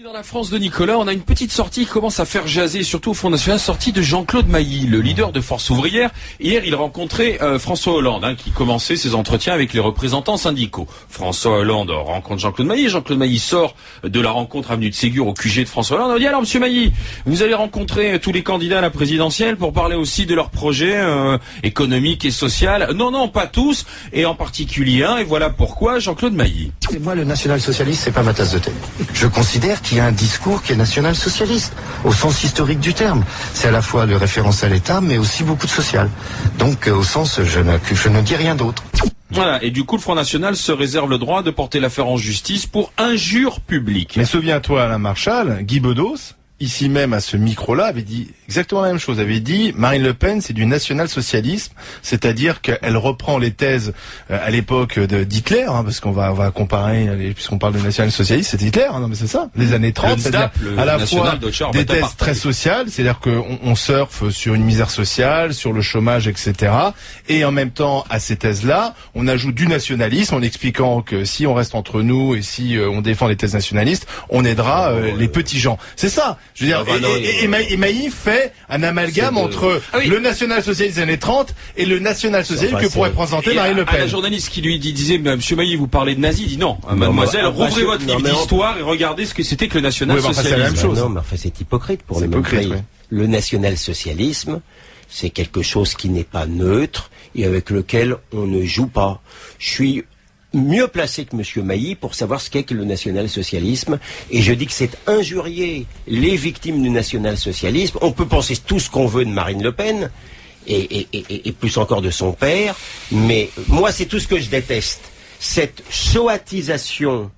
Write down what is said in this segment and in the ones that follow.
Dans la France de Nicolas, on a une petite sortie qui commence à faire jaser, surtout au Front National, sortie de Jean-Claude Mailly, le leader de Force Ouvrière. Hier, il rencontrait François Hollande, qui commençait ses entretiens avec les représentants syndicaux. François Hollande rencontre Jean-Claude Mailly. Jean-Claude Mailly sort de la rencontre avenue de Ségur au QG de François Hollande. On dit alors, monsieur Mailly, vous allez rencontrer tous les candidats à la présidentielle pour parler aussi de leurs projets économiques et social. Non, pas tous, et en particulier un, et voilà pourquoi Jean-Claude Mailly. Moi, le national-socialiste, c'est pas ma tasse de thé. Je considère qu'il y a un discours qui est national-socialiste, au sens historique du terme. C'est à la fois le référence à l'État, mais aussi beaucoup de social. Donc, au sens, je ne dis rien d'autre. Voilà, et du coup, le Front National se réserve le droit de porter l'affaire en justice pour injure publique. Mais souviens-toi, Alain Marchal, Guy Bedos, ici même à ce micro-là, avait dit exactement la même chose. Avait dit Marine Le Pen, c'est du national-socialisme, c'est-à-dire qu'elle reprend les thèses à l'époque d'Hitler, parce qu'on va comparer, puisqu'on parle de national-socialisme, c'est Hitler, non mais c'est ça, les années 30, c'est-à-dire à la fois des thèses très sociales, c'est-à-dire qu'on surfe sur une misère sociale, sur le chômage, etc. Et en même temps, à ces thèses-là, on ajoute du nationalisme en expliquant que si on reste entre nous et si on défend les thèses nationalistes, on aidera les petits gens. C'est ça. Je veux dire, et Mailly fait un amalgame entre le national-socialisme des années 30 et le national-socialisme que pourrait présenter Marine Le Pen. Un journaliste qui lui disait, monsieur Mailly, vous parlez de nazis, dit non, mademoiselle, rouvrez votre livre d'histoire et regardez ce que c'était que le national-socialisme. C'est la même chose. Non, mais enfin, c'est hypocrite pour le hypocrite, oui. Le national-socialisme, c'est quelque chose qui n'est pas neutre et avec lequel on ne joue pas. Je suis mieux placé que monsieur Mailly pour savoir ce qu'est que le national-socialisme, et je dis que c'est injurier les victimes du national-socialisme. On peut penser tout ce qu'on veut de Marine Le Pen et plus encore de son père, mais moi c'est tout ce que je déteste, cette choatisation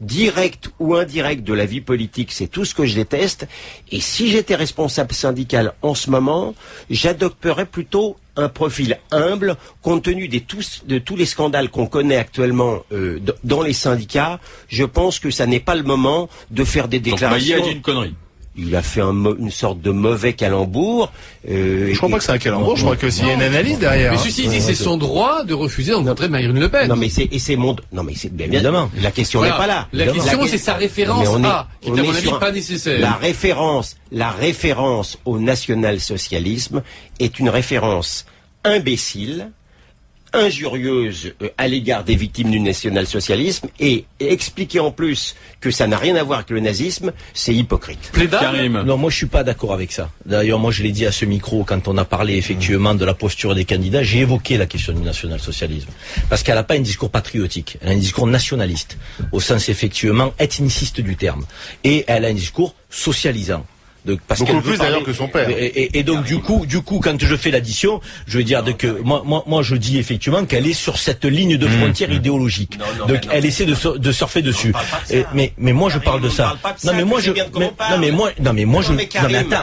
directe ou indirecte de la vie politique, c'est tout ce que je déteste. Et si j'étais responsable syndical en ce moment, j'adopterais plutôt un profil humble, compte tenu de tous les scandales qu'on connaît actuellement dans les syndicats. Je pense que ça n'est pas le moment de faire des déclarations. Donc Mailly a dit une connerie. Il a fait une sorte de mauvais calembour. Je crois pas que c'est un calembour, je crois que s'il y a une analyse derrière. Mais ceci dit, c'est son droit de refuser de rencontrer Marine Le Pen. Non mais c'est bien évidemment. La question n'est pas là. La question c'est sa référence qui est à mon avis pas nécessaire. La référence au national-socialisme est une référence imbécile, injurieuse à l'égard des victimes du national-socialisme, et expliquer en plus que ça n'a rien à voir avec le nazisme, c'est hypocrite. Karim. Non, moi je suis pas d'accord avec ça. D'ailleurs, moi je l'ai dit à ce micro quand on a parlé effectivement de la posture des candidats, j'ai évoqué la question du national-socialisme. Parce qu'elle n'a pas un discours patriotique, elle a un discours nationaliste, au sens effectivement ethniciste du terme. Et elle a un discours socialisant. Beaucoup plus d'ailleurs que son père. Et donc du coup, quand je fais l'addition, je veux dire que moi je dis effectivement qu'elle est sur cette ligne de frontière idéologique. Donc elle essaie de surfer dessus. Mais moi je parle de ça. Attends,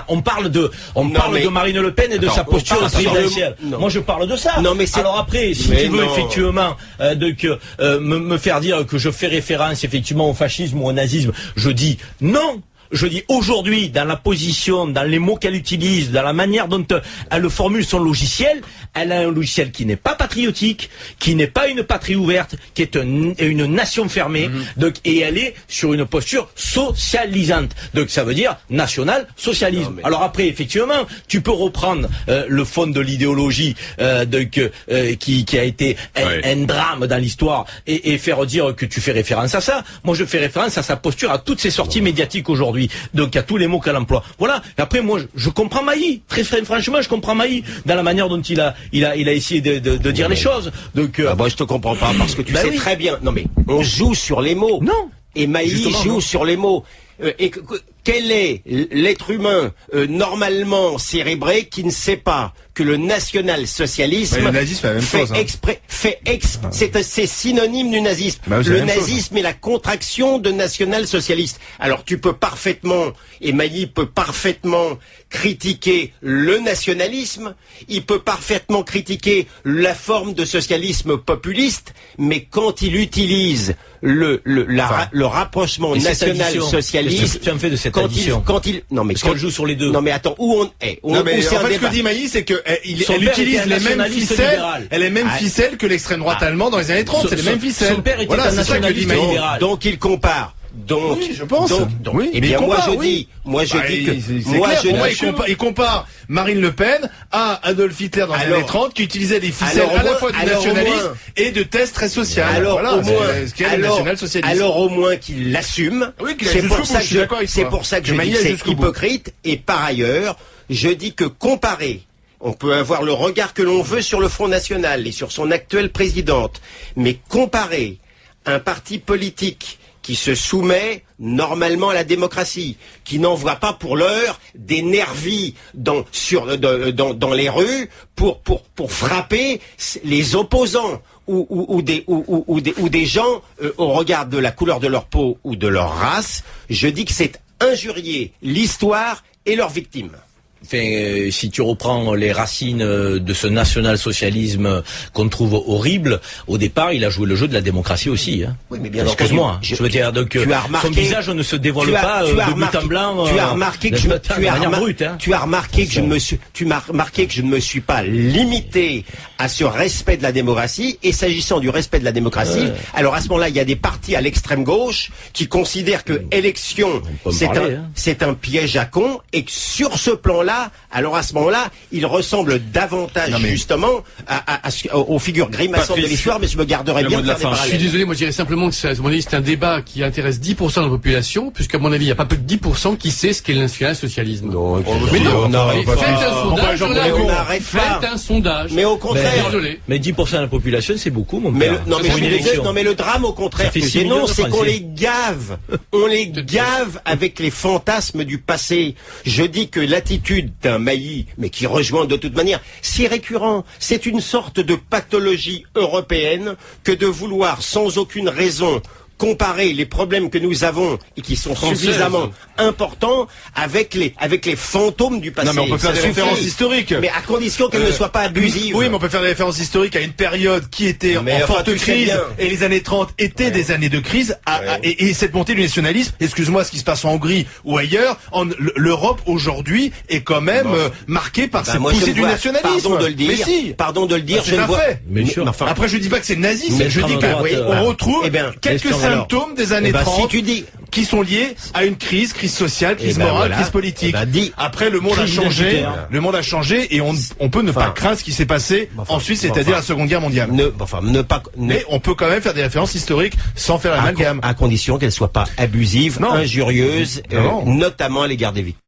on parle de Marine Le Pen et de sa posture présidentielle. Moi je parle de ça. Alors après, si tu veux effectivement me faire dire que je fais référence effectivement au fascisme ou au nazisme, je dis non. Je dis aujourd'hui, dans la position, dans les mots qu'elle utilise, dans la manière dont elle formule son logiciel, elle a un logiciel qui n'est pas patriotique, qui n'est pas une patrie ouverte, qui est une nation fermée, donc, et elle est sur une posture socialisante. Donc ça veut dire national-socialisme. Alors après, effectivement, tu peux reprendre le fond de l'idéologie qui a été un drame dans l'histoire et faire dire que tu fais référence à ça. Moi, je fais référence à sa posture, à toutes ses sorties médiatiques aujourd'hui. Donc à tous les mots qu'elle emploie. Voilà. Et après moi je comprends Mailly. Très franchement, je comprends Mailly dans la manière dont il a essayé de dire les choses. Donc moi je te comprends pas parce que tu sais très bien. Non mais on joue sur les mots. Non. Et Mailly joue sur les mots. Quel est l'être humain normalement cérébré qui ne sait pas que le national-socialisme c'est synonyme du nazisme. Le nazisme est la contraction de national-socialiste. Alors tu peux parfaitement, et Mailly peut parfaitement critiquer le nationalisme, il peut parfaitement critiquer la forme de socialisme populiste, mais quand il utilise le rapprochement national-socialiste, tu en fais de cette addition. Parce qu'elle joue sur les deux. Non mais attends, ce que dit Mailly, c'est que elle utilise les mêmes ficelles. Elle a les mêmes ficelles que l'extrême droite allemande dans les années 30. C'est les mêmes ficelles. Son père était un nationaliste libéral. Donc il compare Donc, oui, je pense. Oui, eh bien, moi je dis que, il compare Marine Le Pen à Adolf Hitler dans les années 30, qui utilisait des ficelles à la fois du nationalisme et de thèses très sociales. Alors, voilà, alors au moins qu'il l'assume. Oui, c'est pour ça que je dis que c'est hypocrite. Et par ailleurs, je dis que comparer, on peut avoir le regard que l'on veut sur le Front National et sur son actuelle présidente, mais comparer un parti politique qui se soumet normalement à la démocratie, qui n'envoie pas pour l'heure des nervis dans les rues pour frapper les opposants ou des gens au regard de la couleur de leur peau ou de leur race. Je dis que c'est injurier l'histoire et leurs victimes. Enfin, si tu reprends les racines de ce national-socialisme qu'on trouve horrible, au départ, il a joué le jeu de la démocratie aussi. Hein. Oui, mais bien excuse-moi, je veux dire, donc son visage ne se dévoile pas de but en blanc. Tu as remarqué que tu as remarqué que je ne me suis pas limité à ce respect de la démocratie. Et s'agissant du respect de la démocratie, alors à ce moment-là, il y a des partis à l'extrême gauche qui considèrent que élection c'est un piège à con, et que sur ce plan-là, alors à ce moment-là, il ressemble davantage justement aux figures grimaçantes de l'histoire, mais je me garderai bien de faire des parallèles. Je suis désolé, moi je dirais simplement que c'est un débat qui intéresse 10% de la population, puisqu'à mon avis, il n'y a pas plus de 10% qui sait ce qu'est le national-socialisme. Faites un sondage. Mais au contraire. Mais 10% de la population, c'est beaucoup, mon père. Mais le drame, au contraire, que je dénonce, c'est qu'on les gave. On les gave avec les fantasmes du passé. Je dis que l'attitude d'un Mailly, mais qui rejoint de toute manière, c'est récurrent. C'est une sorte de pathologie européenne que de vouloir sans aucune raison comparer les problèmes que nous avons et qui sont suffisamment importants avec les fantômes du passé. Non, mais on peut faire des références historiques. Mais à condition qu'elles ne soient pas abusives. Oui, mais on peut faire des références historiques à une période qui était en forte crise, et les années 30 étaient des années de crise, et cette montée du nationalisme, excuse-moi, ce qui se passe en Hongrie ou ailleurs, l'Europe aujourd'hui est quand même marquée par cette poussée du nationalisme. Pardon de le dire, je ne vois. Après, je dis pas que c'est nazisme, je dis qu'on retrouve quelques symptômes des années 30 qui sont liés à une crise sociale, crise morale, crise politique. Après, le monde a changé et on peut ne pas craindre ce qui s'est passé ensuite, c'est-à-dire la Seconde Guerre mondiale. Mais on peut quand même faire des références historiques sans faire l'amalgame. À condition qu'elles soient pas abusives, injurieuses, notamment à l'égard des victimes.